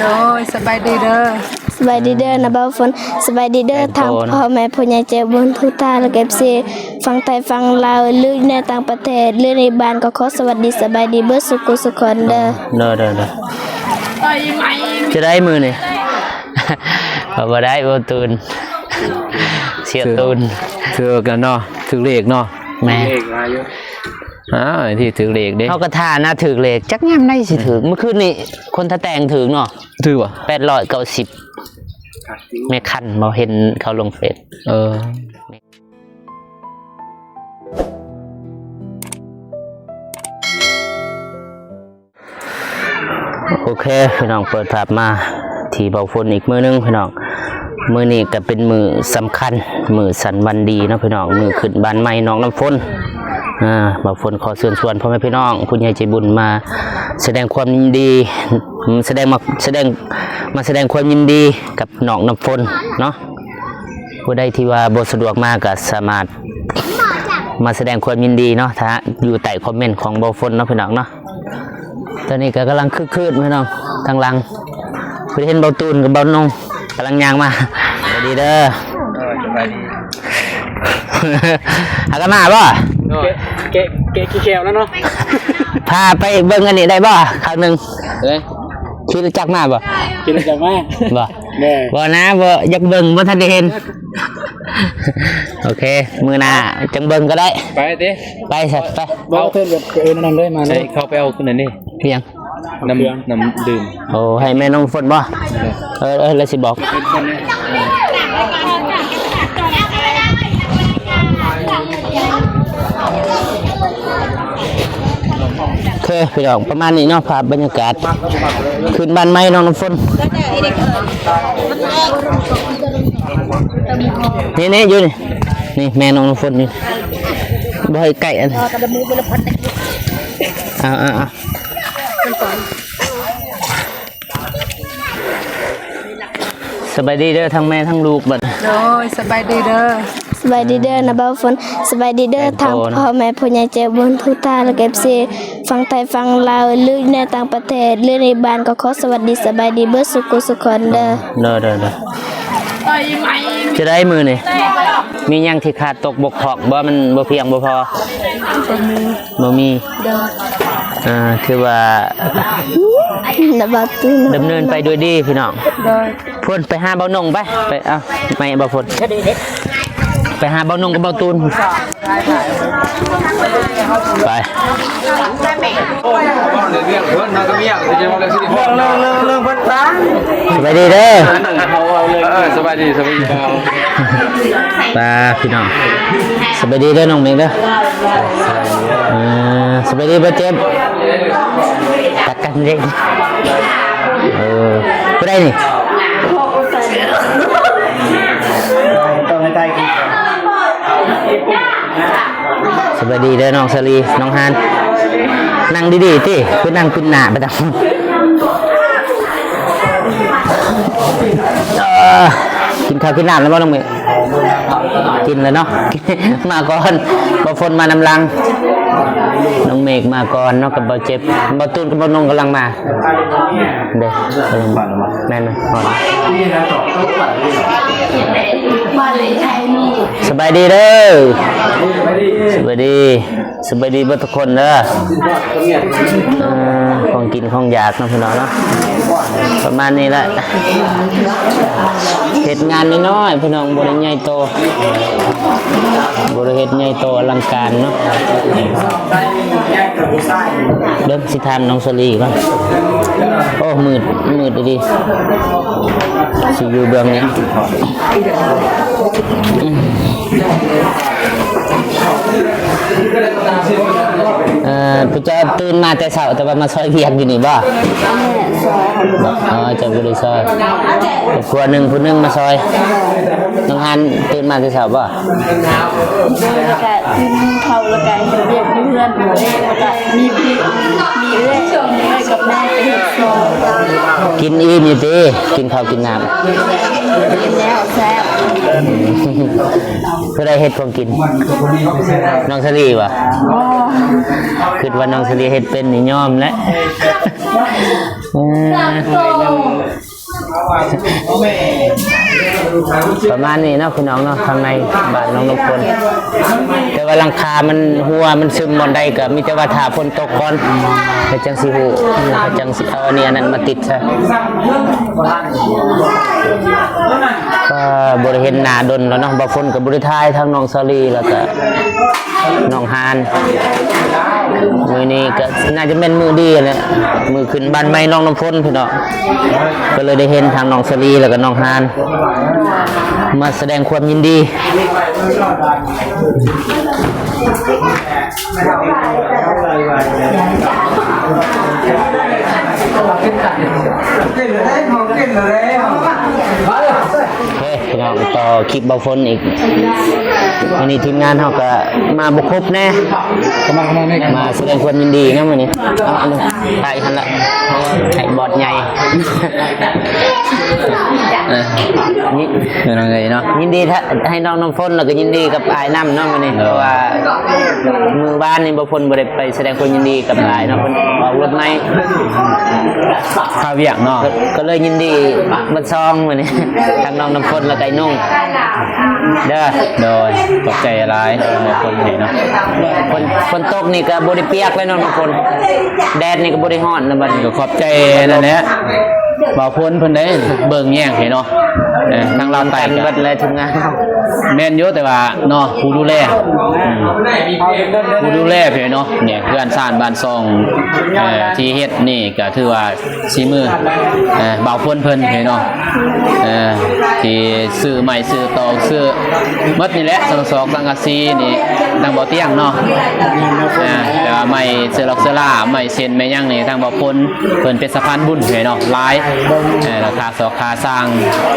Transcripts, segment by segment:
โอ้ยสบายดีเด้อสบายดีเด้อนะบ่าวฝนสบายดีเด้อทางพ่อแม่ผู้ใหญ่ใจบุญทุกท่านและก็FCฟังไทยฟังลาวหรือในต่างประเทศหรือในบ้านก็ขอสวัสดีสบายดีเบิดสุขสุขคนเด้อเด้อจะได้มือนี่ บ่ได้บ่ตูนเสียตูนถือกันเนาะถือเลขเนาะแม่ที่ถือเลขเด้เขากระทานะถือเลขจักยามได้สิถือเมื่อคืนนี่คนทะแตงถือเนาะถือว่ะ890แม่คันบ่เห็นเขาลงเฟซโอเคพี่น้องเปิดภาพมาที่เบาฝนอีกมือนึงพี่น้องมือนี้ก็เป็นมือสำคัญมือสันวันดีนะพี่น้องมือขึ้นบ้านใหม่น้องน้ำฝนเบาฝนขอเชิญชวนพ่อแม่พี่น้องคุณยายใจบุญมาแสดงความยินดีมาแสดงความยินดีกับน้องน้ำฝนเนาะผู้ใดที่ว่าบ่สะดวกมากก็สามารถมาแสดงความยินดีเนาะถ้าอยู่ใต้คอมเมนต์ของเบาฝนเนาะพี่น้องเนาะตอนนี้ก็กำลังคึกคืนพี่น้องทางหลังเพื่อเห็นเบาตูนกับเบานงกำลังยางมาสวัสดีเด้อหากันมาบ่เกะขี้แขวแล้วเนาะพาไปเบิ่งอันนี้ได้บ่ครั้งหนึ่งชื่อรู้จักมาบ่ชื่อรู้จักมาบ่บ่นะบ่อยากเบิ่งบ่ทันได้เห็นโอเคมือหน้าจังเบิ่งก็ได้ไปดิไปสัตว์ไปเอาเทินกับนั่นเลยมาเลยเขาไปเอาขึ้นนั่นนี่เพียงน้ำดื่มโอ้ให้แม่น้องฝนบ่แล้วสิบอกโอเคพี่น้องประมาณนี้เนาะภาพบรรยากาศขึ้นบ้านไม้น้องน้ำฝนนี่อยู่นี่แม่น้องน้ำฝนนี่บ่ให้ไก่อันสบายดีเด้อทั้งแม่ทั้งลูกบัดโอ้ยสบายดีเด้อสบายดีเด้อนะบ่าวฝนสบายดีเด้อทางพ่อแม่ผู้ใหญ่ใจบุญทุกท่านและก็FCฟังไทยฟังลาวหรือในต่างประเทศหรือในบ้านก็ขอสวัสดีสบายดีเบิดสุขสุขคนเด้อจะได้มือนี่มียังที่ขาดตกบกพร่องบ่มันบ่เพียงบ่พอบ่มีคือว่าดำเนินไปด้วยดีพี่น้องพ่นไปหาเบานงไปเอาไม่บ่พ่นไปหาเบานงกับเบาตูนไปสบายดีเด้อสบายดีตาพี่น้องสบายดีเด้อน้องเมงเด้อสบายดีบ่เจ็บตักกันเด้ไปได้นี่สบายดีเด้อน้องสลีน้องฮานนั่งดีๆสิคือนั่งขึ้นหน้าไปดังกินข้าวกินน้ำแล้วบ่น้องเมย์กินแล้วเนาะมาก่อนบ่ฝนมานำลังน้องเมฆมาก่อนเนาะกับบ่เจ็บบ่ตูนกับบ่นงกำลังมาเด้อแม่นสบายดีเด้อสบายดีเบิดทุกคนเด้อของกินของอยากเนาะพี่น้องเนาะประมาณนี้แหละเฮ็ดงานน้อยๆพี่น้องบ่ได้ใหญ่โตบ่ได้เฮ็ดใหญ่โตอลังการเนาะเดินสิถามน้องสลีก่อนโอ้มืดดีสิอยู่เบื้องนี้ผู้จะตื่นมาแต่เช้าแต่ว่ามาซอยเวียกอยู่นี่บ่จะบ่ได้ซอยผู้หนึ่งมาซอยน้องฮันตื่นมาแต่เช้าบ่เขาแล้วก็เรียกเพื่อนแล้วก็มีเรื่องกับแม่กินอิ่มอยู่ติกินข้าวกินน้ำกินแล้วแซ่บเพื่อได้เฮ็ดของกินน้องสลีวะคิดว่าน้องสลีเฮ็ดเป็นนี่ยอมแล้ว ประมาณนี้เนาะพี่น้องเนาะข้างในบ้านน้องนพพลแต่ว่าหลังคามันหัวมันซึมบนใดก็มีแต่ว่าถ้าฝนตกก่อนก็จังสิฮู้ก็จังสิเอาอันนี้อันนั้นมาติดซะก็บ่ได้เห็นหน้าดนแล้วเนาะบ่ฝนก็บ่ได้ทายทั้งน้องซาลีแล้วก็น้องฮานมื้อนี้ก็น่าจะเป็นมื้อดีแหละมื้อขึ้นบ้านใหม่น้องน้ำฝนพี่น้องก็เลยได้เห็นทางน้องซาลีแล้วก็น้องฮานมาแสดงความยินดีพี่น้องต่อคลิปเบาฝนอีกวันนี้ทีมงานเขาก็มาบุกครบแน่มาแสดงความยินดีนะวันนี้เอาอันนี้ไปทันละให้บอดใหญ่นี่เป็นยังไงเนาะยินดีให้น้องน้ำฝนแล้วก็ยินดีกับอายน้ำเนาะวันนี้เพราะว่ามือบ้านนี่เบาฝนบ่ได้ไปแสดงความยินดีกับอายเนาะเพิ่นเอารถไม้ข้าวเวียงเนาะก็เลยยินดีบัดซองวันนี้ทางน้องน้ำฝนแล้วก็ไอ้นุ่งเด้อโดยขอบใจหลายน้องฝนนี่เนาะฝนตกนี่ก็บ่ได้เปียกเลยน้องน้ำฝนแดดนี่ก็บ่ได้ร้อนนะบัดนี้ก็ขอบใจนั่นแหละบ่าวฝนเพิ่นได้เบิ่งแย่งให้เนาะทางเราไต่กันเบิดเลยถึงงานแม่นอยู่แต่ว่าเนาะผู้ดูแลเพิ่นเนาะเนี่ยเพื่อนซ่านบ้านซองที่เฮ็ดนี่ก็ถือว่าสีมือบ่าวฝนเพิ่นเนาะที่ซื้อใหม่ซื้อตอกซื้อหมดนี่แหละสังสังกะสีนี่ทางบ่อเตียงเนาะแต่ว่าใหม่เสื้อล็อกเสื้อล่าใหม่เซ็นใหม่ยังนี่ทางบ่าวฝนเพิ่นเป็นสะพานบุญเนาะหลายราคาสอกค่าสร้าง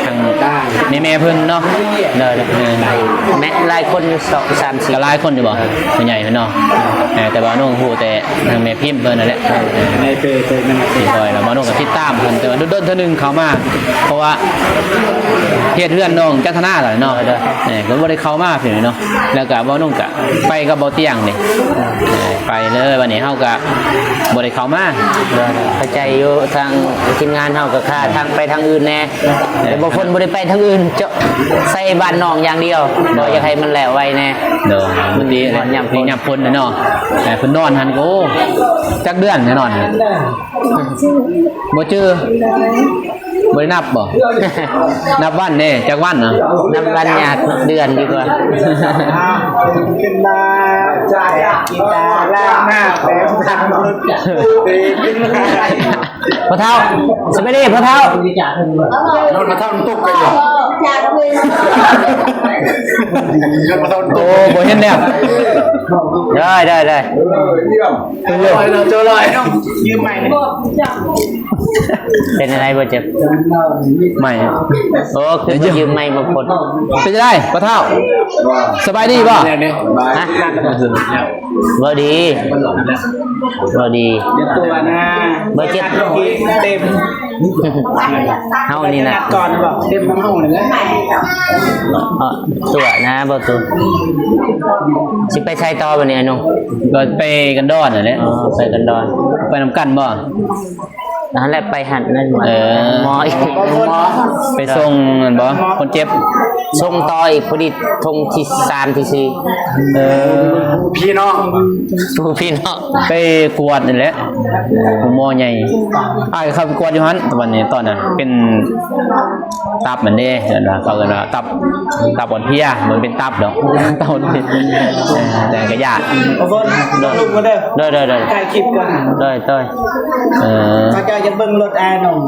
ทางแม่เพิ่นเนาะแม่หลายคนอยู่2 3 4ก็หลายคนอยู่บ่ผู้ใหญ่เพิ่นเนาะแต่บ่น้องฮู้แต่ทางแม่พิมพ์เพิ่นนั่นแหละในเปนั่นน่ะสิคอยแล้วบ่น้องก็ติดตามเพิ่นแต่ว่าโดนๆเทื่อนึงเข้ามาเพราะว่าเฮ็ดเรือนน้องจันทนาล่ะเนาะก็บ่ได้เข้ามาเพิ่นเนาะแล้วก็บ่น้องก็ไปกับบ่เตียงนี่ไปเลยวันนี้เฮาก็บ่ได้เข้ามาเข้าใจอยู่ทางทีมงานเฮาก็ค่าทางไปทางอื่นแน่แต่บ่คนบ่ได้ไปทางอื่นเจาะใส่บ้านน้องอย่างเดียวบ่อยากให้มันแล้วไว้แน่เด้อมันดีเลยยามฝนเนาะเพิ่นนอนหั่นก็จักเดือนแน่นอนบ่จื้อบ่ได้นับบ่ นับวันเด้จักวันน่ะนับวันยากนับเดือนดีกว่าขึ้นมาใจกีตาร์ล้างหน้าแปรงฟันพ่อเฒ่าสวัสดีพ่อเฒ่าพ่อเฒ่าตกกันอยู่โอ้บ่เห็นแล้วได้เจอเลยยืมใหม่เป็นอะไรบ่เจ็บใหม่โอ้คือยืมใหม่มาคนเป็นได้พ่อเฒ่าสบายดีป่ะฮะบ่ดีตัวนะบ่เจ็บเต็มเฮานี่นะก่อนบอกเต็มทั้งห้องเลยตัวนะบ่ตัวสิไปใช้ต่อบัดนี้น้องก็ไปกันดอนนั่นแหละไปกันดอนไปนำกันบ่นั่นแหละไปหันนั่นหมออีกหมอไปส่งนั่นบ่คนเจ็บส่งต่ออีกพอดีทงที่3ที่4พี่น้องไปกวดนั่นแหละหมอใหญ่อ้ายครับกวดอยู่หั่นวันนี้ตอนนั้นเป็นตับมันเด้เดี๋ยวเขาเอิ้นว่าตับอ่อนเพลียเหมือนเป็นตับดอกตับอ่อนเพลียแต่ก็ยากลุกมาเด้อถ่ายคลิปก่อนด้อยเขาจะเบิ่งรถแอร์หนุ่ม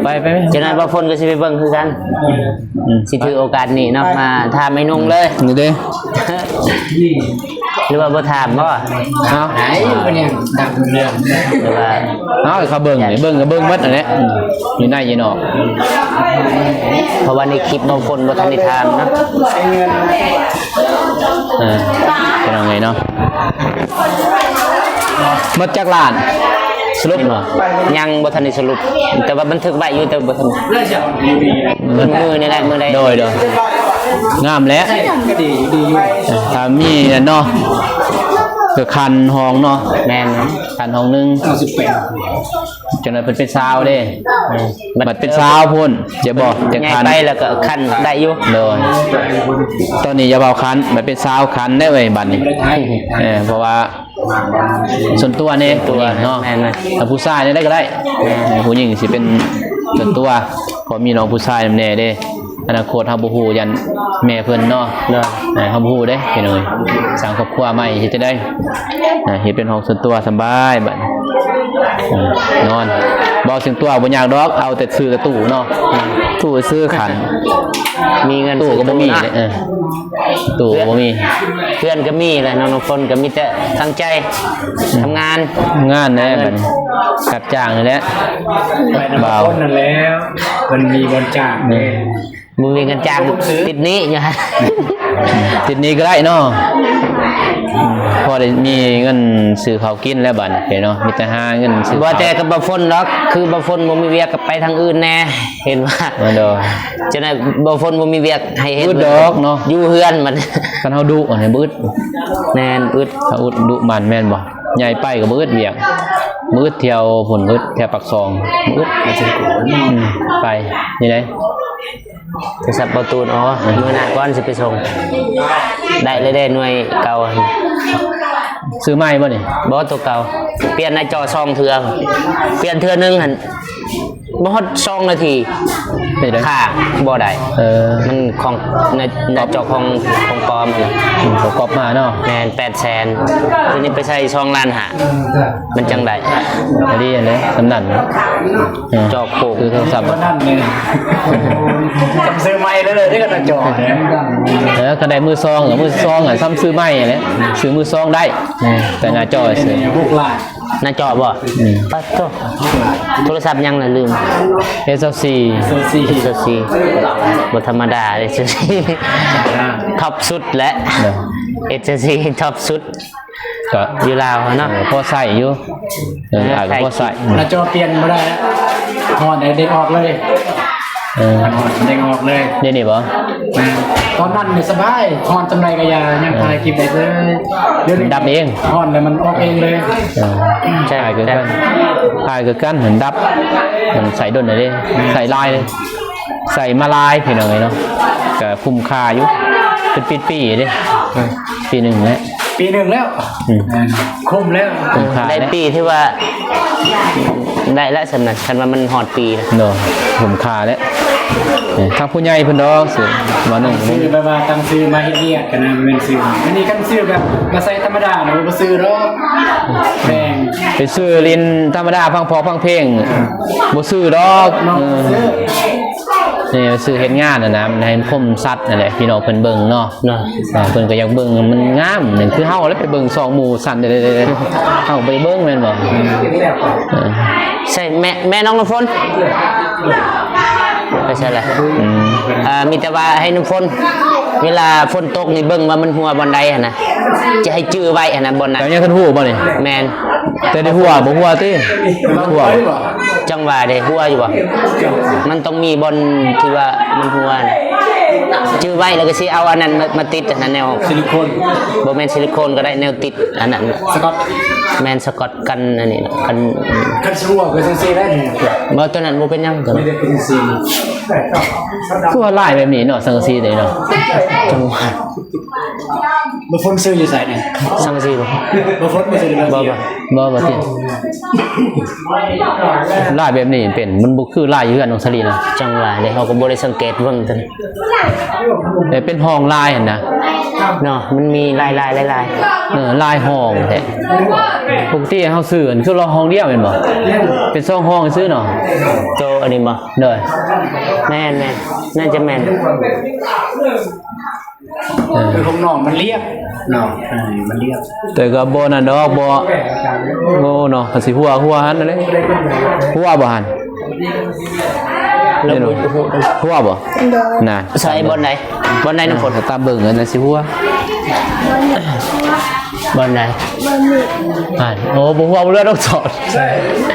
ไปฉะนั้นบ่ฝนก็สิไปเบิ่งคือกันสิถือโอกาสนี้เนาะมาถามไอ้นุ่งเลยนี่เด้หรือว่าบ่ถามบ่ไหนบ่เนี่ยดังเรื่องหรือว่าเขาเบิ่งนี่เบิ่งก็เบิ่งหมดนั่นแหละอยู่ในอยู่นอกเพราะว่าในคลิปบ่ฝนบ่ทันได้ถามนะเป็นยังไงเนาะหมดจักล้านสรุปยังบ่ทันได้สรุปแต่ว่าบันทึกไว้อยู่แต่บ่ทันมือนี่แหละมือใดโดยงามแล้วดีถ้ามีเนาะคือคันห้องเนาะแม่นคันห้องนึง จนนั้นเป็นสาวเด้มันเป็นสาวพุ่นจะบอกจะ ง่าย คัน ไปแล้วก็คันได้อยู่ เลยตอนนี้อย่าเบาคันมันเป็นสาวคันได้เว้ยบัดนี้เพราะว่าส่วนตัวนี่ตัวเนาะถ้าผู้ชายนี่ได้ก็ได้ผู้หญิงสิเป็นส่วนตัวพอมีน้องผู้ชายนำแน่เด้อนาคตเฮาบ่ฮู้ยันแม่เพิ่นเนาะเฮาบ่ฮู้เด้พี่น้อยสร้างครอบครัวใหม่เฮ็ดจะได้เฮ็ดเป็นห้องส่วนตัวสบายบัดนอนบ่ถึงตัวบ่ยากดอกเอาแต่ซื้อแต่ตู้เนาะตู้ซื้อขัน มีเงิน ตู้ก็บ่มีตู้บ่มี เพื่อนก็มีแหละน้องๆคนก็มีแต่ตั้งใจทำงาน งานแน่บัดนี้กับจ้างนี่แหละบ่าว นั่นแล้วมันมีบนจากเนี่ย มึงมีเงินจ้างติดนี้อยู่ฮะ ติดนี้ก็ได้เนาะพอได้มีเงินซื้อข้าวกินแล้วบัดนี้เนาะมีแต่หาเงินซื้อ บ่แต่กับบ่ฝนหรอกคือบ่ฝนบ่มีเวียกก็ไปทางอื่นแน่เห็นว่า เด้อ จะได้บ่ฝนบ่มีเวียกให้เฮ็ด อึดดอกเนาะ อยู่เฮือนมัน คันเฮาดุอันนี้บึด แน่นอึด ถ้าอุดดุมันแม่นบ่ใหญ่ไปก็บึดเวียกบึดเที่ยวผลบึดแถวปากซองบึดไปนี่ได้ โทรศัพท์ประตูนอ๋อมื้อหน้าก่อนสิไปส่งได้เลยได้หน่วยเก่า ซื้อใหม่บ่นี่ บ่ตัวเก่าเปลี่ยนหน้าจอซองเทื่อเปลี่ยนเทื่อนึงหั่นบ่ฮอด2นาที เฮ็ดได้ ค่าบ่ได้ มันของหน้าจอของปลอมน่ะ เขาก๊อปมาเนาะ แม่น800,000ทีนี้ไปใช้2ล้านห้ามันจังได๋ อันนี้อันนี้สำนัน จอโคก คือโทรศัพท์ นั่นเลยจำซื้อไม่เลยที่กระจอกเนี่ย ก็ได้มือซองกับมือซองซ้ำซื้อใหม่แหละซื้อมือซองได้แต่หน้าจอซื้อ พวกลาย หน้าจอบ่ปัดโทรศัพท์ยังน่ะลืม S4 โซซี เซอร์ซีบ่ธรรมดาเลยเซอร์ซีท็อปสุดและเอเจนซี่ท็อปสุด ก็ อยู่ลาวเนาะ พอใส่อยู่อาจจะพอใส่ หน้าจอเปลี่ยนไม่ได้แล้วหอนเด็กออกเลยหอนเด็กออกเลย เดี๋ยวนี้บ่ ตอนนั้นสบายหอนจำไรกระยายังถ่ายคลิปได้เลยเดี๋ยวนี้ ดับเอง หอนเลยมันออกเองเลย ใช่ ถ่ายคือกันถ่ายคือกันเหมือนดับมันใส่ดนเลยใส่ลายเลยใส่มาลายพี่น้องเนาะก็คุ้มค่าอยู่เป็นปีๆเด้ปีหนึ่งแล้ว ปีหนึ่งแล้วคุ้มแล้ว คุ้มค่า ได้ แล้ว ปีที่ว่าได้ละสำนักคันว่ามันฮอดปีนะ เนาะคุ้มค่าแล้วทางผู้ใหญ่เพิ่นดอกสิมาหนึ่ง ซื้อไปมาตั้งซื้อมาเฮียกันนะเป็นซื้ออันนี้กันซื้อแบบมาใส่ธรรมดานะมาซื้อแล้วแพง ไปซื้อลินธรรมดาฟังพอฟังเพลงบ่ซื้อดอก น้องซื้อ นี่ซื้อเฮ็ดงานน่ะนะมันให้คมสัตว์นั่นแหละพี่น้องเพิ่นเบิ่งเนาะ เนาะ เพิ่นก็อยากเบิ่งมันงามนั่นคือเฮาแล้วไปเบิ่งสองหมู่สั่นเด้ๆเฮาไปเบิ่งแม่นบ่ ใช่แม่น้องน้ำฝนไม่ใช่แหละมีแต่ว่าให้น้ำฝนเวลาฝนตกนี่เบิ่งว่ามันหัวบอนใดหั่นนะจะให้จื้อไว้หั่นนะบอนนั้น แต่ยังคันฮู้บ่นี่ แมน แต่ได้หัวบ่หัวติหัว จังหวะได้หัวอยู่บ่มันต้องมีบอนที่ว่ามันหัวนะจื้อไว้แล้วก็สิเอาอันนั้นมาติดอันนั้นแนว ซิลิโคน บ่แม่นซิลิโคนก็ได้แนวติดอันนั้น สกอต แมนสกอตกันอันนี้นะกัน กันชัวคือซีได้เนี่ย บ่ตัวนั้นบ่เป็นหยังตัว ไม่ นั้น ได้เป็นซี คือว่าลายแบบนี้เนาะสังกะสีได้เนาะ จังหวะ มาฟนซื้ออยู่ใส่เนี่ย สังกะสีบ่ มาฟนมาซื้อเลย บ่บ่ บ่ติลายแบบนี้เป็นมันบ่คือลายอยู่กันน้องสลีนะ จังหวะเดี๋ยวเขาก็บ่ได้สังเกตเบิ่งตัวนี้ แต่เป็นห้องลายหั่นนะ เนาะมันมีลาย ลายห้องแท้ปกติเฮาซื้ออันคือเราห้องเดียวแม่นบ่เป็นสองห้องซื้อเนาะ โตอันนี้บ่ เด้อ แม่นน่าจะแม่น คือของน้องมันเรียบน้องมันเรียบ แต่ก็บ่นั่นดอกบ่โง่เนาะก็สิหัวหันนั่นแหละหัวบ่หัน แล้วบ่ฮู้ หัวบ่น่ะ ใส่บอนไหนน้ำฝน ตามเบิ่งอันนั้นสิหัว บนไหน โอ้บ่ฮู้ว่าเลือดต้องสอด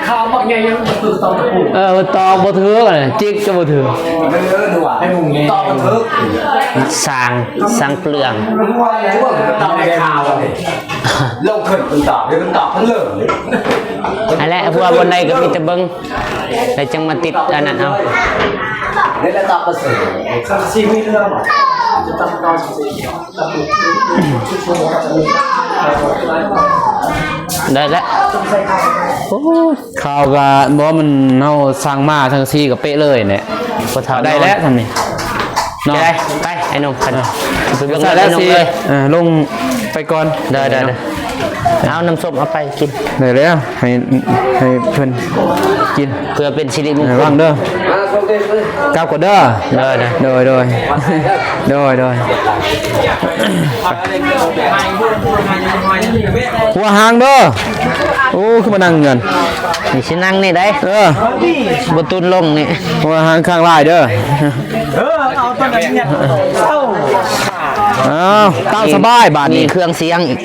ข้าวบักใหญ่ยังบ่คือตอนตะปู มันตอกบ่ถือกันจิกก็บ่ถือ ให้มุงนี่ตอนมันทึก สร้างเปลือง ตอนในข่าวลงขึ้นมันตอบให้มันตอบทั้งเรื่องเลย อันแรกพวกบนใดก็มีแต่เบิ้งแต่จังมาติดอันนั้นเอา เล่นแล้วตอบประเสริฐสักซีมีเรื่องจะต้องตอนซีได้แล้ว ข่าวก็บ่มันเฮาสร้างมาทั้งซี่ก็เป๊ะเลยเนี่ย พอเท่า ได้แล้วทำนี่ ได้ไปไอ้นมคันไปเบิ้ง ใส่ แล้ แล้ว ว นม สิ เลย ลงไปก่อน ได้เอาน้ำส้มเอาไปกิน ได้แล้วให้เพิ่นกิน เพื่อเป็นสิริมงค ระวั ล งเด้อกลับก่อนเด้อ โดยหัวหางเด้อโอ้คือมานั่งเงิน นี่ชินั่งนี่ได้บตุนลงนี่ หัวหางข้างลายเด้อ เอาตอนนั้นเนี่ยเอ้า ตามสบายบาท มี นี้ เครื่องเสียงอีก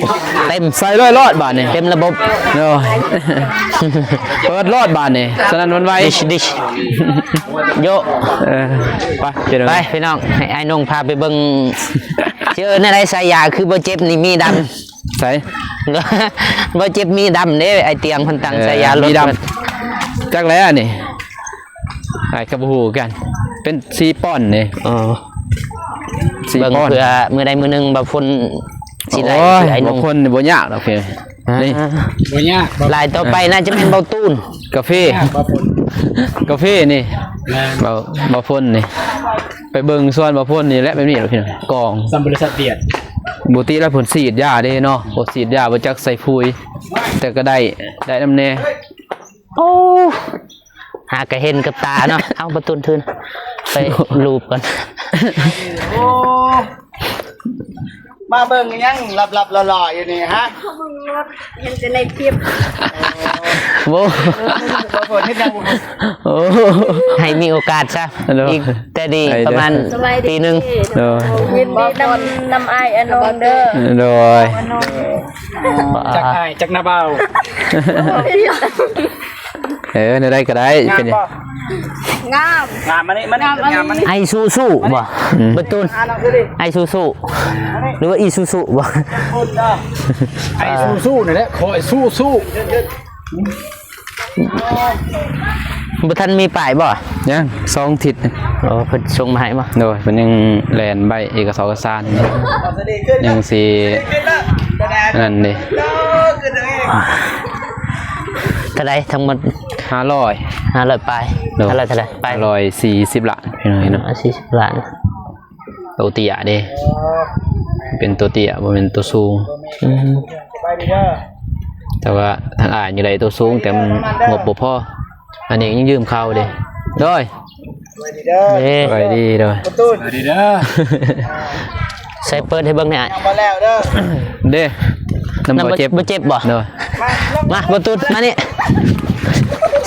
เต็ม ใส่ร้อยรอดบาทนี้ เต็มระบบ เด้อเปิดรอดบาทนี้สนั่นหวันไหว ดิชโย ไปเดี๋ยว ไปพี่น้องให้ไอ้นงพาไปเบิ่งเจอในไรสายยาคือบ่เจ็บนี่มีดำ ใส่ บ่เจ็บมีดำเด้ไอเตียงพันตังสายยาลด มีดำจักแล้วนี่ไอ้กระบูกัน เป็นซีป้อนนี่ อ๋อ ซี เบิ่ง ป้อน เพื่อมือใดมือหนึงบ่ฝนสิไล่ โอ้ย ไอ้น บาง ง คนบ่ยากหรอกเพียนี่ บ่ยาก ลายต่อไปน่าจะเป็นเบาตูน กาแฟ บ่ฝน กาแฟนี่บ่พ่นนี่ ไปเบิ่งส่วนบ่พ่นนี่แหละแบบนี้หรอพี่น้องกอง สัมบริษัทเดียด บุติแล้วผลสีดยาเด้เนาะบ่สีดยาบ่จักใส่ปุ๋ยแต่ก็ได้นำแน่ โอ้หากระเห็นกับตาเนาะเอาประตูนทืนไปรูปก่อน มาเบิ่งยังหลับๆหล่อๆอยู่นี่ฮะ เห็นแต่ในคลิป โว้ บ่ฝนเฮ็ดยังบ่ โอ้ ให้มีโอกาสซะ เนอะ อีกแต่ดี ให้เด้อ ประมาณปีหนึง โดย ยินดีนำไออนงเด้อ โดย จักอ้ายจักนาเบา ในได้ก็ได้เป็น งาม งามมานี่งามมานี่ ไอซูซูบ่ประตูน เอาคือดิ ไอซูซูหรือว่าอีซูซูบ่ ไอ้สู้ๆนี่แหละขอไอ้สู้ บ่ทันมีป้ายบ่ ยัง2ทิศ โอ้เพิ่นส่งมาให้บ่ โดยเพิ่นยังแลนใบเอกสารสารยังสินั่นเด้ เท่าไหร่ทั้งหมด 500 500ปลาย โดย เท่าไหร่ปลาย 140ล้านพี่น้องเนาะ 40ล้าน ตัวเตี้ยเด้เป็นตัวเตี้ยบ่เป็นตัวสูง ไปดีเด้อ แต่ว่าทางอ่านอยู่ใดตัวสูงแต่มันงบบ่พออันนี้ยังยืมเขาเด้โดย ไปดีเด้อ เด้ ไปดีโดย ประตูไปดีเด้อ ใส่เปิดให้เบิ่งหน่อย มาแล้วเด้อ เด้น้ำบ่เจ็บ บ่เจ็บบ่ โดย มาประตูมานี่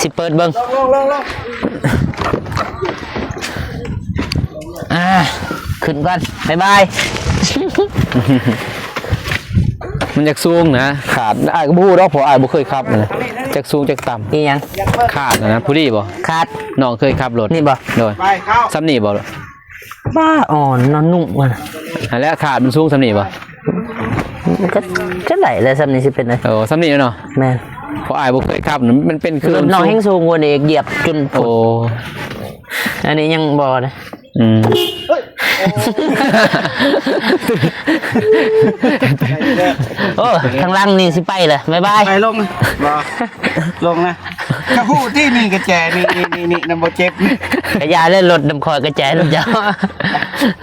สิเปิดเบิ่ง ลง ขึ้นก่อนบ๊ายบาย มันจากสูงนะขาดอ้ายก็บ่ฮู้ดอกเพราะอ้ายบ่เคยขับนะจากสูงจากต่ำ นี่ยัง ขาดนะผู้ดีบ่ ขาด น้องเคยขับรถ นี่บ่ โดย ไปเข้า ซ้ำนี่บ่ บ้าอ่อนนอนนุ่มว่ะ อันแล้วขาดมันสูงซ้ำนี่บ่ มันก็จะไหลแล้วซ้ำนี้สิเป็นไง โอ้ซ้ำนี่เนาะ แม่น เพราะอ้ายบ่เคยขับนะมันเป็นเครื่ ร อง ถน้องแห้งสูงกว่านี้เหยียบจน โอ้ อันนี้ยังบ่นะ อืม โอ้ทางล่างนี่สิไปเลยบ๊ายบาย ไปลงบ่ลงนะข้าพูดที่นี่กระแจนี่นำบ่เจ็บ กระยาเล่นรถดำคอยกระแจรถเจ้า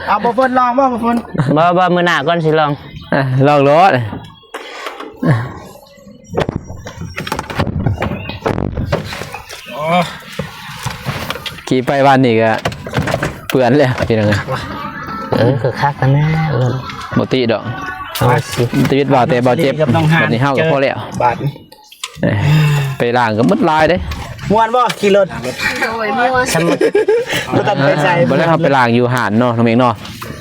เอาบ่ฝนลองบ่ฝน บ่มื้อหน้าก่อนสิลอง ลองรถขี่ไปบ้านนี่ก็เปื้อนแล้วพี่น้อง คือคักกันนะ บ่ติดอก เอาสิ ชีวิตบ่าวแต่บ่าวเจ็บแบบนี้เฮาก็พอแล้ว บาท ไปล้างก็หมดลายเด้ ม่วนบ่ขี่รถ สมมุติ บ่ต้องไปใส่ บ่แล้วเฮาไปล้างอยู่หาดเนาะน้องเองเนาะ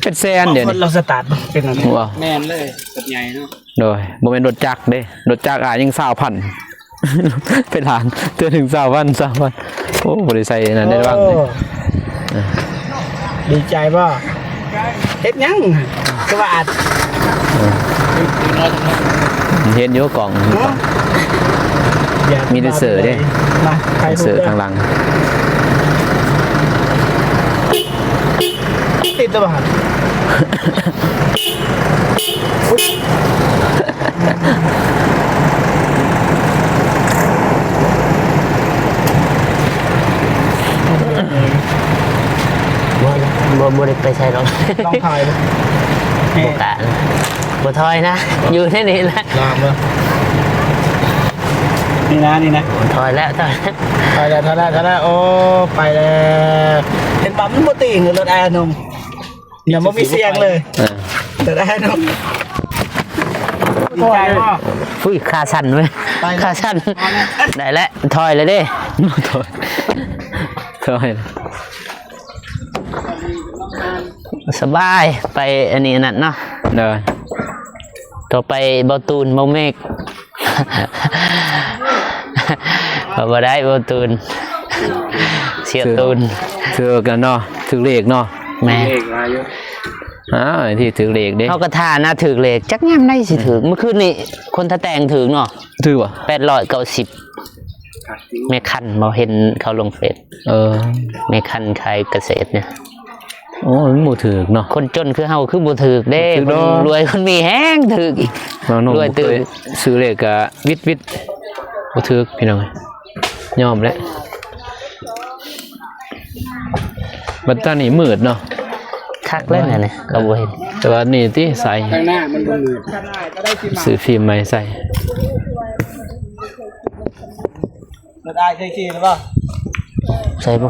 เป็นแสนเดี๋ยว ค นี้ นเราสตาร์ทเป็นอะไร ว้าว แม่นเลยกดใหญ่เนาะ โดยบ่เป็นรถจักรเด้รถจักรยัง20,000 เป็นล้านเตือนถึง20,000โอ้บ่ได้ใส่นั่นได้บ้างเลย ดีใจป่ะเฮ็ดยังสวัสด เห็นอยู่กล่องมีแต่เสือเด้ มาใคร เสือข้างหลัง ติดตัวหันบ่ได้ไปใช้หรอก ต้องถ่ายเลย บ่กะบ่ถอยนะอยู่ที่นี่แหละ ลามเลยนี่นะ ถอยแล้วถอย ไปแล้วโอ้ไปแล้วเห็นปั๊มโมติงรถแอร์นมอย่ามามีเสียงเลยรถแอร์นมดีใจป่ะ อุ้ยขาสั่นเว้ยขาสั่นได้แล้วถอยเลยเด้ ถอย สบายไปอันนี้นั่นเนาะ เด้อ ต่อไปเบาตูนเบาเมฆ บ่ได้เบาตูนเสียตูน ถือกันเนาะถือเลขเนาะ แม่ ที่ถือเลขเด้ เขาก็ท่านะถือเลขจักยามได้สิถือเมื่อคืนนี้คนทะแตงถือเนาะ ถือบ่ 890แม่คันบ่เห็นเขาลงเฟซแม่คันขายเกษตรเนี่ย โอ้มันบ่ถือเนาะ คนจนคือเฮาคือบ่ถือเด้ ถือ คน เนาะ รวยคนมีแฮงถืออีก น้อง รวยตื่น ซื้อเลขก็วิทบ่ถือพี่น้องยอมแล้วบัดตอนนี้มืดเนาะ คักเลยเนี่ยก็บ่เห็น แต่ว่านี่ติใส่ ข้างหน้ามันบนมือ ซื้อฟิล์มใหม่ใส่ รถไอใช่ขี่หรือเปล่า ใช่บ่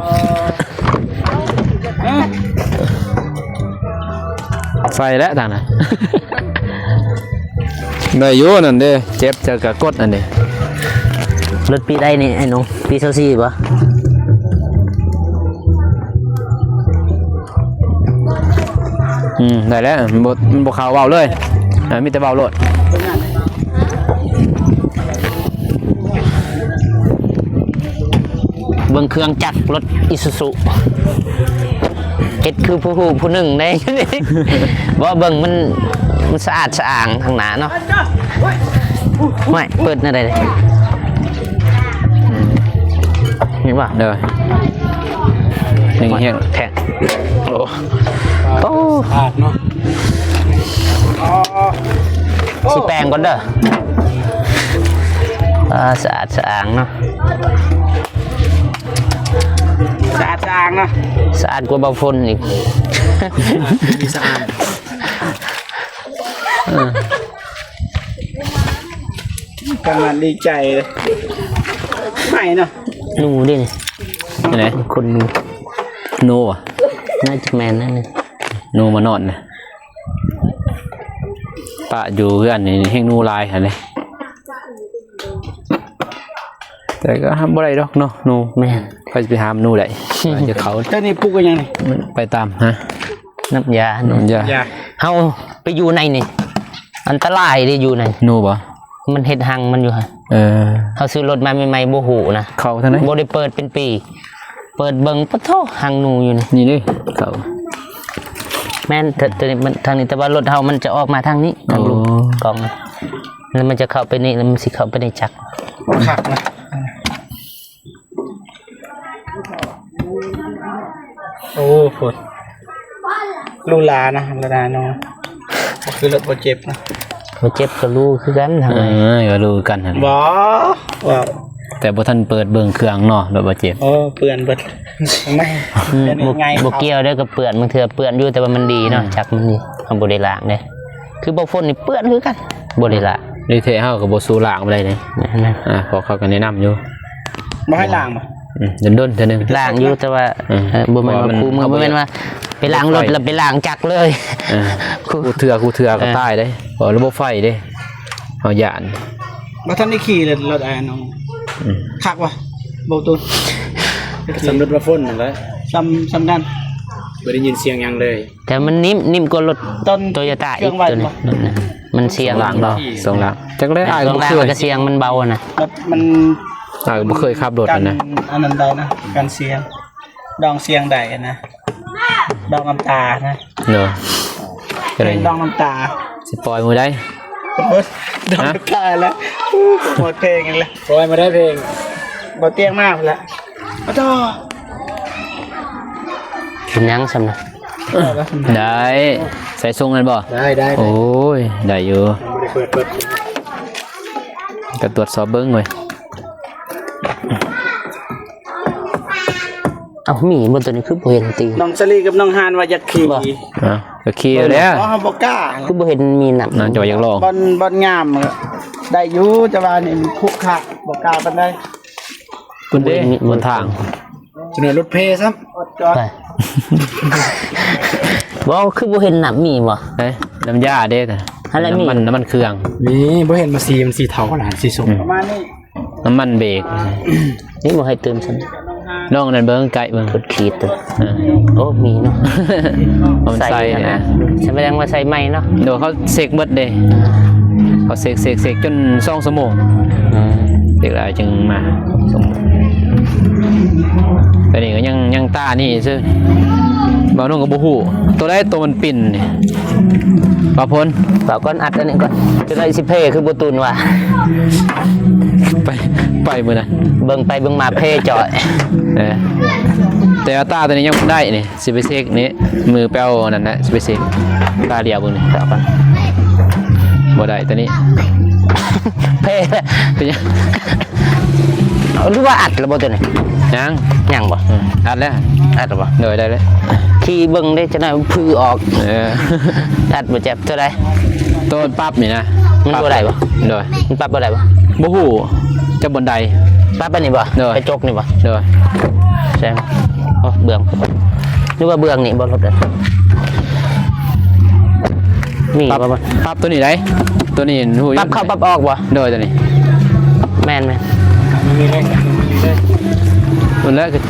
ใส่แล้วทางน่ะ ได้อยู่นั่นเด้เจ็บจะกะกดอันนี้ รถปีใดนี่ไอ้หนูปี24บ่ ได้แล้วมันบ่เข้าเว้าเลยมีแต่เว้าโลด เบิ่งเครื่องจักรรถอิซูซุเฮ็ดคือผู้หนึ่งได้ ว่าเบิ่งมันสะอาดสะอ้างทางหน้าเนาะไม่เปิดนั่นได้เลยนี่ป่ะ เด้อนี่เฮียง แทงโอ้ ขาดเนาะ สิแปลงก่อนเด้อสะอาดสะอ้างเนาะ สะอาดจางนะ สะอาดกว่าเบาฝนอีก มีสะอาดกำลังดีใจเลยไม่เนาะ หนูดินี่ ที่ไหน คนหนู โนอ่ะ น่าจะแมนนั่นนี่ โนมานอนนะปะอยู่เพื่อนนี่แห้งนูลายหั่นเลยแต่ก็ห้ามบ่ได้ดอกเนาะโน แม่น ไปหามนูได้จะเขา เจ้านี่ปลูกกันยังไง มันไปตามฮะ น้ำยาหนู อย่า อย่า เฮาไปอยู่ในนี่อันตรายดิอยู่ใน โนบ่ มันเฮ็ดหังมันอยู่ฮะ เฮาซื้อรถมาใหม่ๆบ่ฮู้นะ เขาทางไหน บ่ได้เปิดเป็นปี เปิดเบิ่งปะโถหังหนูอยู่นี่ นี่นี่เขา แม่นแต่นี่มันทางนี้แต่ว่ารถเฮามันจะออกมาทางนี้ทางลุงกองนะแล้วมันจะเข้าไปนี่แล้วมันสิเข้าไปในจักร ขักนะโอ้โหลูลานะลูลาน้องคือรถบาดเจ็บนะ บ่เจ็บก็รู้คือกันทางไหน ก็รู้กันหั่น ว้าว แต่บ่ทันเปิดเบิ่งเครื่องเนาะรถบ่เจ็บ โอ้เปื่อนเบิดไม่ บ่เกี่ยวเด้อกับเปื้อนบางเทื่อเปื้อนอยู่แต่ว่ามันดีเนาะจักรมันดีเฮาบ่ได้ล้างเด้คือบ่ฝนนี่เปื้อนคือกันบ่ได้ล้าง นี่เทเฮาก็บ่สู้ล้างบ่ได้เด้ นั่น พอเขาก็แนะนำอยู่ ไม่ให้ล้างป่ะ โดนๆเทื่อนึง ล้างอยู่แต่ว่าบ่แม่นว่าคู่มือบ่แม่นว่าไปล้างรถแล้วไปล้างจักรเลย กูเถื่อก็ตายได้บ่ระบบไฟเด้เฮาย่าน มาท่านได้ขี่เลยรถไอ้น้องขักวะโบตูน สำรถมาฝนนั่นแหละ ซ้ำกัน ไม่ได้ยินเสียงหยังเลย แต่มันนิ่มกว่ารถ ต้น โตโยต้า เครื่ อี อก งวัด ตัวนี้ บ่ แ มันเสียง หลังเนาะสองหลังจักได้อาย ต ก็ รง บ่ ล่าง เค มั ย นก็เสียงมันเบาอะนะ มัน อายก็บ่เคยขับรถ กัน นะ อันนั้นได้นะกันเสียงดองเสียงใดนะดองน้ำตานะ เนาะ เพลงดองน้ำตา สิปล่อยมือได้ ดองน้ำตาแล้วหมดเพลงอีกแล้ว ปล่อยมาได้เพลง บ่เตี้ยงมากแล้วอ้าว เป็นยังสำนะ ได้ใส่ทรงกันบ่ ได้ โอ้ยได้อยู่ เปิด ก็ตรวจสอบเบิ่งเว้ย เอาหมีบนตัวนี้คือบ่เห็นตี น้องสลีกับน้องฮานว่าอยากขี่ อ่ะก็ขี่อยู่แล้ว อ๋อบ่กล้า คือบ่เห็นมีหนัก น่าจะว่าอยากลอง บอลงามอะได้อยู่แต่ว่านี่มันคุกคักบ่กล้าปานใด คุณเด้บนทาง จะหน่วยรถเพซ้ อดจอด ไปบ่คือบ่เห็นหนักมีบ่ เอ้ยน้ำยาเด้แต่ อะไรมี น้ำมันเครื่อง ำมีบ่เห็นมาสีมันสีเทาขนาดสีส้ม ประมาณนี้ น้ำมันเบรก นี่บ่ให้เติมซั่น น้องนั่นเบิ่งไกลเบิ่ง กดขีดตัว อ่า โอ้มีเนาะ มันใส่ ขนา นะ ดแสดงว่าใส่ใหม่เนาะ เดี๋ยวเขาเสกเบิดเด้เขาเสกจน2 ชั่วโมงเสกแล้วจึงมา2 ชั่วโมงแต่นี่ก็ยังตานี่ซื่อบ่าวนุ่งก็บ่ฮู้ตัวใดตัวมันปิ่นนี่บ่าวพล เปล่าก่อนอัดอันนี้ก่อนจะได้สิเพคือบ่ตูนว่า ไปมื้อนั้น เบิ่งไปเบิ่งมาเพจ่อย เออแต่ว่าตาตัวนี้ยังบ่ได้นี่สิไปเสกนี่มือแป้วนั่นนะสิไปเสกตาเดียวเบิ่งนี่ เปล่าก่อน บ่ได้ตัวนี้ เพ เป็นยัง หรือว่าอัดแล้วบ่ตัวนี้ ยัง ยังบ่ อัดแล้ว อัดแล้วบ่ เดี๋ยวได้แล้ว ขี่เบิ่งได้จะได้พือออก เออ อัดบ่เจ็บเท่าใด ตัวปั๊บนี่นะ มันบ่ได้บ่ เดี๋ยว มันปรับบ่ได้บ่ บ่ฮู้จะบนใด ปรับอันนี้บ่ เด้อ ไปจกนี่บ่ เดี๋ยว ใช่ไหมโอ้เบื้องหรือว่าเบื้องนี่บ่รถอ่ะมี ปั๊บ บ่บ่ ปั๊บตัวนี้ได้ตัวนี้ฮู้อยู่ ปรับเข้าปรับออกบ่ เดี๋ยวตัวนี้ แม่น มันแล้วคือ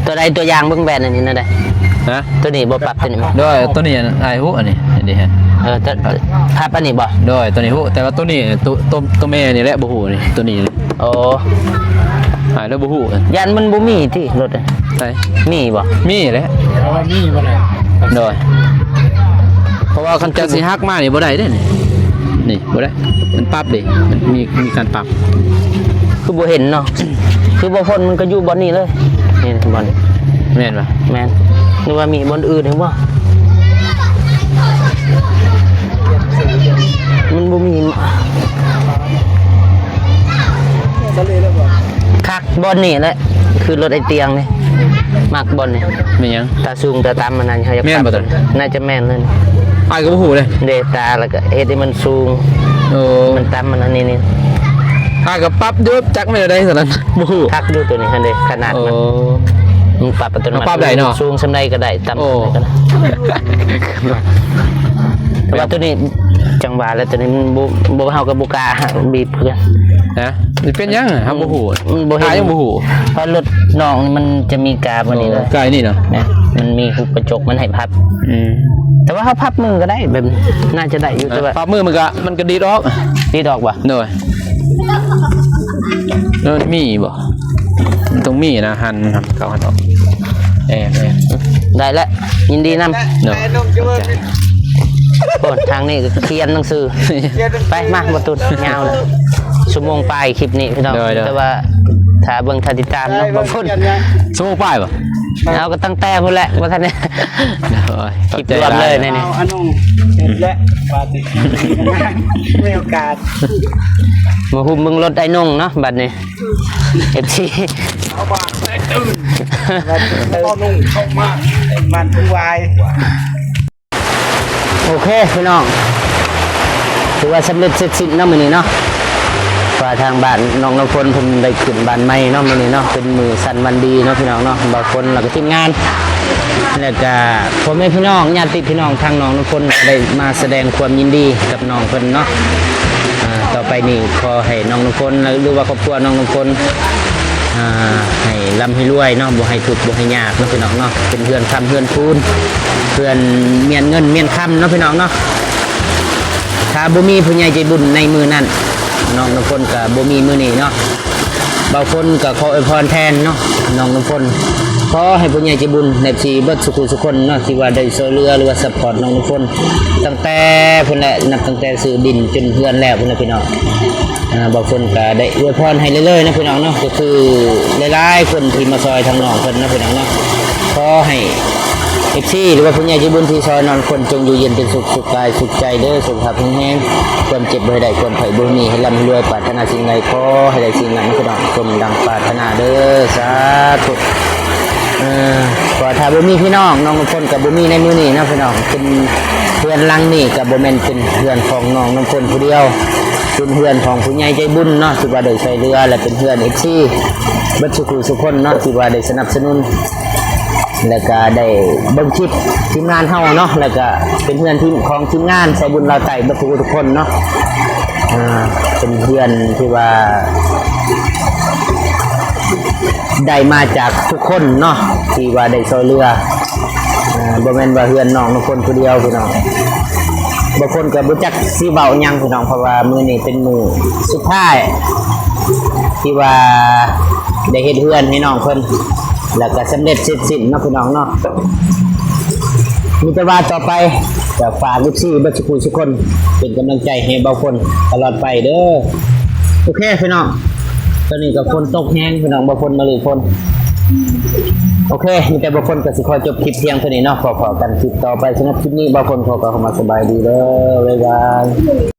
ตัวใดตัวอย่างเบิ่งแบนอันนี้นะได้ ฮะ ตัวนี้บ่ปรับตัวนี้บ่ เดี๋ยวตัวนี้อ้ายฮู้อันนี้เดี๋ยวฮะ ตัวปรับอันนี้บ่ เดี๋ยวตัวนี้ฮู้แต่ว่าตัวนี้ตัวแม่นี่แหละบ่ฮู้นี่ตัวนี้ โอ้ อ้ายแล้วบ่ฮู้ ยันมันบ่มีที่รถอะ ใช่ มีบ่ มีแหละ เพราะว่ามีบ่ได้ เดี๋ยวเพราะว่าคันจะสิฮักมานี่บ่ได้เด้นี่บ่ได้มันปรับดิมันมีการปรับ คือบ่เห็นเนาะ คือบ่พ้นมันก็อยู่บ่อนนี้เลยนี่บ่อนนี้ แม่นป่ะ แม่นหรือว่ามีบ่อนอื่นเห็นบ่มันบ่มีคักบ่อนนี่แหละคือรถไอเตียงนี่มักบ่อนนี่ ไม่ยัง ตาสูงตาต่ำมันนั่นเขาจะ แม่นบ่ตอน น่าจะแม่นเลย อ้ายก็บ่ฮู้เลย เดตาแล้วก็เฮ็ดให้มันสูง โอ้ มันต่ำมันอันนี้นี่ อ้ายก็ปรับเด้อจักไม่ได้ซั่นนั้นบ่ฮู้ คักดูตัวนี้หั่นเด้ขนาด โอ้ มันปรับอัตโนมัติ ปรับได้เนาะ สูงสำใดก็ได้ต่ำ โอ้ สำใดก็ได้แต่ว่าตัวนี้จังหวะแล้วตัวนี้มันบ่เฮากับบ่กล้าบีบเพื่อน นะมันเป็นยังอะครับบ่ฮู้ มันบ่เห็น อ้ายยังบ่ฮู้ เพราะรถน้องมันจะมีกาบนนี้เลย ไกลนี่เนาะ นะมันมีคือกระจกมันให้พับ อืม แต่ว่าเฮาพับมือก็ได้แบบนี้น่าจะได้อยู่แต่ว่า ปรับมือมันก็ดีดออก นี่ดอกว่ะ เด้อแล้วมีบ่มันต้องมีนะหั่นเข้าหั่นออกแอบ ได้แล้วยินดีนำ เนาะ แต่นมจะเบิ่งนี่ โอ้ทางนี้ก็เขียนหนังสือ ไปมาบ่ตุนยาวเลยชั่วโมงปลายคลิปนี้พี่น้องแต่ว่าถ้าเบิ่งถ้าติดตามเนาะบ่พ้น สมมุติป้ายบ่ เอาก็ตั้งแต่พุ่นแหละว่าท่านเนี่ย คลิปรวมเลย เอาอันนุ่งเสร็จแล้วปาติไม่โอกาส มาหุมมึงรถไอ้นงเนาะบัดนี้ FC เอาบากได้ตื่นพ่อนุ่งเข้ามามันวุ่นวาย โอเคพี่น้องถือว่าสำเร็จเสร็จสิ้นเนาะมื้อนี้เนาะว่าทางบ้านน้องน้ำฝนเพิ่นได้ขึ้นบ้านใหม่เนาะมื้อนี้เนาะเป็นมือสั่นวันดีเนาะพี่น้องเนาะบางคนแล้วก็ทีมงานแล้วก็พ่อแม่พี่น้องญาติพี่น้องทางน้องน้ำฝนก็ได้มาแสดงความยินดีกับน้องเพิ่นเนาะต่อไปนี้ขอให้น้องน้ำฝนหรือว่าครอบครัวน้องน้ำฝน ให้ร่ำให้รวยเนาะบ่ให้ทุกข์บ่ให้ยากเนาะพี่น้องเนาะเป็นเพื่อนคำเพื่อนคูณเพื่อนเมียนเงินเมียนคำเนาะพี่น้องเนาะถ้าบ่มีผู้ใหญ่ใจบุญในมือนั้นน้องน้ำฝนก็บ่มีมือนี้เนาะบางคนก็ขออวยพรแทนเนาะน้องน้ำฝนขอให้ผู้ใหญ่ใจบุญในชีเบิดสุขุสุคนเนาะที่ว่าได้ช่วยเหลือหรือว่าซัพพอร์ตน้องน้ำฝนตั้งแต่เพิ่นแหละนับตั้งแต่ซื้อดินจนเฮือนแล้วพุ่นน่ะพี่น้องบางคนก็ได้อวยพรให้เรื่อยๆนะพี่น้องเนาะก็คือหลายๆคนที่มาซอยทางน้องเพิ่นนะพี่น้องเนาะขอให้FC หรือว่าผู้ใหญ่ใจบุญที่ซอยน้องคนจงอยู่เย็นเป็นสุขสุขกายสุขใจเด้อสุขภาพแข็งแรงความเจ็บบ่ให้ได้ความไข้บ่มีให้ร่ำรวยปรารถนาสิ่งใดขอให้ได้สิ่งนั้นพี่น้องสมดังปรารถนาเด้อสาธุก็ถ้าบ่มีพี่น้องน้องน้ำฝนกับบ่มีในมือนี้นะพี่น้องเป็นเพื่อนหลังนี่กับบ่แม่นเป็นเพื่อนของน้องน้ำฝนผู้เดียวเป็นเพื่อนของผู้ใหญ่ใจบุญเนาะที่ว่าได้ช่วยเหลือและเป็นเพื่อน FC เบิดสุขสุขคนเนาะที่ว่าได้สนับสนุนแล้วก็ได้เบิ่งคลิปทีมงานเฮาเนาะแล้วก็เป็นเพื่อนที่ของทีมงานใส่บุญเราไต่เบิดทุกคนเนาะเป็นเพื่อนที่ว่าได้มาจากทุกคนเนาะที่ว่าได้ช่วยเหลือบ่แม่นว่าเฮือนน้องน้ำฝนผู้เดียวพี่น้องบางคนก็บ่จักสิเว้าหยังพี่น้องเพราะว่ามื้อนี้เป็นมื้อสุดท้ายที่ว่าได้เฮ็ดเฮือนให้น้องเพิ่นแล้วก็สำเร็จเสร็จสิ้นเนาะพี่น้องเนาะมีแต่ว่าต่อไปจะฝากลูกศิษย์บัดทุกคนเป็นกำลังใจให้เบาคนตลอดไปเด้อโอเคพี่น้องตอนนี้ก็ฝนตกแห้งพี่น้องเบาคนมาเลยฝนโอเคมีแต่เบาคนก็สิขอจบคลิปเพียงเท่านี้เนาะขอกันคลิปต่อไปสำหรับคลิปนี้เบาคนขอเข้ามาสบายดีเด้อบ๊ายบาย